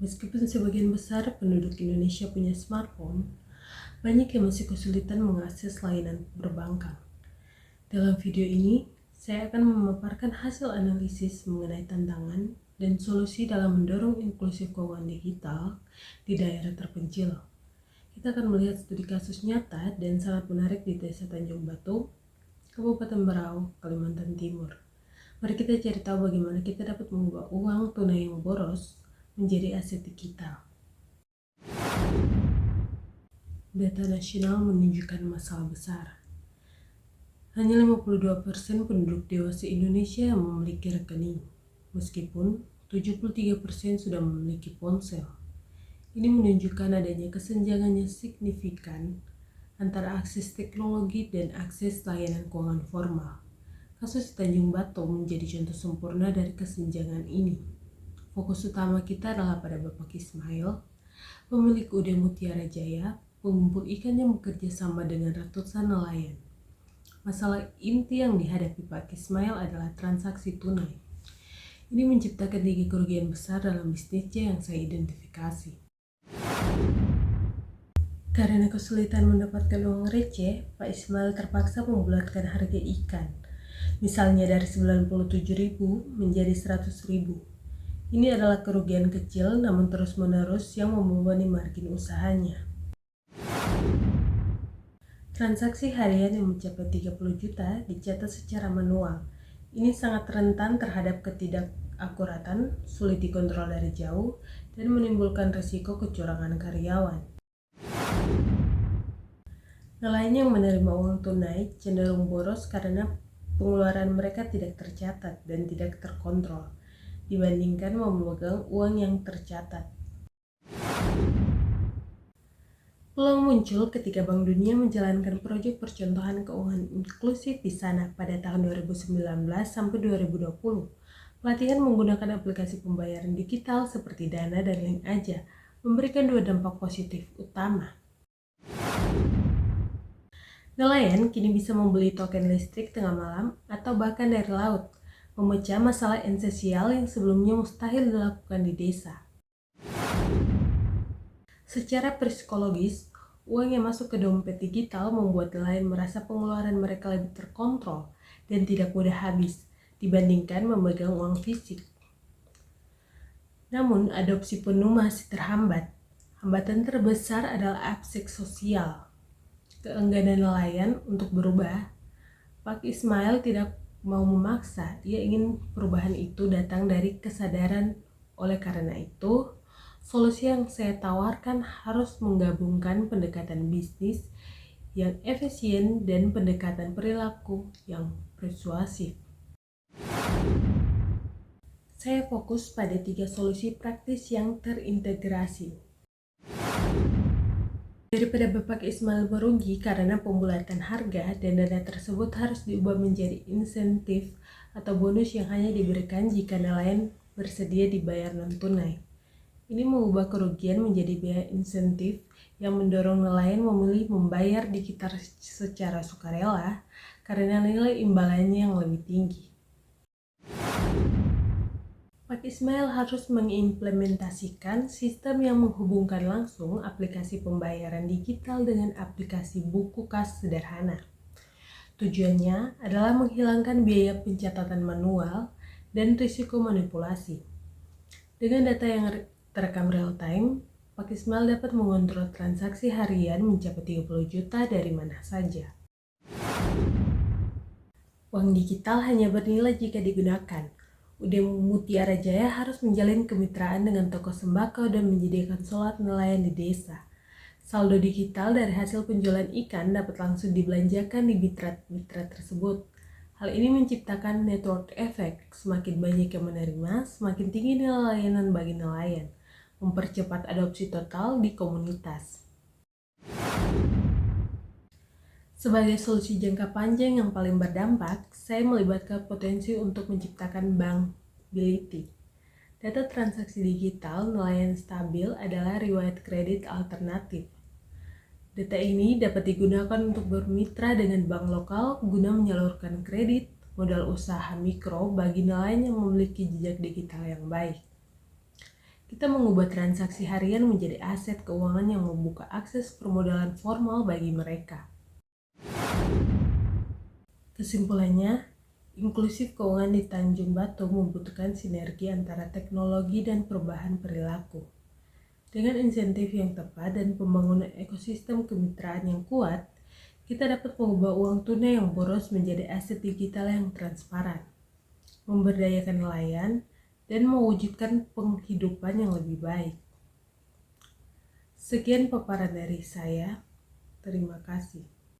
Meskipun sebagian besar penduduk Indonesia punya smartphone, banyak yang masih kesulitan mengakses layanan perbankan. Dalam video ini, saya akan memaparkan hasil analisis mengenai tantangan dan solusi dalam mendorong inklusi keuangan digital di daerah terpencil. Kita akan melihat studi kasus nyata dan sangat menarik di Desa Tanjung Batu, Kabupaten Berau, Kalimantan Timur. Mari kita cari tahu bagaimana kita dapat mengubah uang tunai yang boros menjadi aset digital. Data nasional menunjukkan masalah besar. Hanya 52% penduduk dewasa Indonesia yang memiliki rekening, meskipun 73% sudah memiliki ponsel. Ini menunjukkan adanya kesenjangan yang signifikan antara akses teknologi dan akses layanan keuangan formal. Kasus Tanjung Batu menjadi contoh sempurna dari kesenjangan ini. Fokus utama kita adalah pada Bapak Ismail, pemilik UD Mutiara Jaya, pengumpul ikan yang bekerja sama dengan ratusan nelayan. Masalah inti yang dihadapi Pak Ismail adalah transaksi tunai. Ini menciptakan 3 kerugian besar dalam bisnisnya yang saya identifikasi. Karena kesulitan mendapatkan uang receh, Pak Ismail terpaksa membulatkan harga ikan. Misalnya dari 97.000 menjadi 100.000. Ini adalah kerugian kecil namun terus-menerus yang membebani margin usahanya. Transaksi harian yang mencapai 30 juta dicatat secara manual. Ini sangat rentan terhadap ketidakakuratan, sulit dikontrol dari jauh, dan menimbulkan risiko kecurangan karyawan. Nelayan yang menerima uang tunai cenderung boros karena pengeluaran mereka tidak tercatat dan tidak terkontrol dibandingkan memegang uang yang tercatat. Peluang muncul ketika Bank Dunia menjalankan proyek percontohan keuangan inklusif di sana pada tahun 2019 sampai 2020. Pelatihan menggunakan aplikasi pembayaran digital seperti Dana dan Link Aja memberikan 2 dampak positif utama. Nelayan kini bisa membeli token listrik tengah malam atau bahkan dari laut, memecah masalah esensial yang sebelumnya mustahil dilakukan di desa. Secara psikologis, uang yang masuk ke dompet digital membuat nelayan merasa pengeluaran mereka lebih terkontrol dan tidak mudah habis dibandingkan memegang uang fisik. Namun, adopsi penuh masih terhambat. Hambatan terbesar adalah aspek sosial. Keengganan nelayan untuk berubah. Pak Ismail tidak mau memaksa, ia ingin perubahan itu datang dari kesadaran. Oleh karena itu, solusi yang saya tawarkan harus menggabungkan pendekatan bisnis yang efisien dan pendekatan perilaku yang persuasif. Saya fokus pada 3 solusi praktis yang terintegrasi. Daripada Bapak Ismail merugi karena pembulatan harga dan dana tersebut harus diubah menjadi insentif atau bonus yang hanya diberikan jika nelayan bersedia dibayar non-tunai. Ini mengubah kerugian menjadi biaya insentif yang mendorong nelayan memilih membayar digital secara sukarela karena nilai imbalannya yang lebih tinggi. Pak Ismail harus mengimplementasikan sistem yang menghubungkan langsung aplikasi pembayaran digital dengan aplikasi buku kas sederhana. Tujuannya adalah menghilangkan biaya pencatatan manual dan risiko manipulasi. Dengan data yang terekam real time, Pak Ismail dapat mengontrol transaksi harian mencapai 30 juta dari mana saja. Uang digital hanya bernilai jika digunakan. UD Mutiara Jaya harus menjalin kemitraan dengan toko sembako dan menyediakan sholat nelayan di desa. Saldo digital dari hasil penjualan ikan dapat langsung dibelanjakan di mitra-mitra tersebut. Hal ini menciptakan network effect, semakin banyak yang menerima, semakin tinggi nilai layanan bagi nelayan, mempercepat adopsi total di komunitas. Sebagai solusi jangka panjang yang paling berdampak, saya melibatkan potensi untuk menciptakan bankability. Data transaksi digital nelayan stabil adalah riwayat kredit alternatif. Data ini dapat digunakan untuk bermitra dengan bank lokal guna menyalurkan kredit modal usaha mikro bagi nelayan yang memiliki jejak digital yang baik. Kita mengubah transaksi harian menjadi aset keuangan yang membuka akses permodalan formal bagi mereka. Kesimpulannya, inklusif keuangan di Tanjung Batu membutuhkan sinergi antara teknologi dan perubahan perilaku. Dengan insentif yang tepat dan pembangunan ekosistem kemitraan yang kuat, kita dapat mengubah uang tunai yang boros menjadi aset digital yang transparan, memberdayakan nelayan, dan mewujudkan penghidupan yang lebih baik. Sekian paparan dari saya. Terima kasih.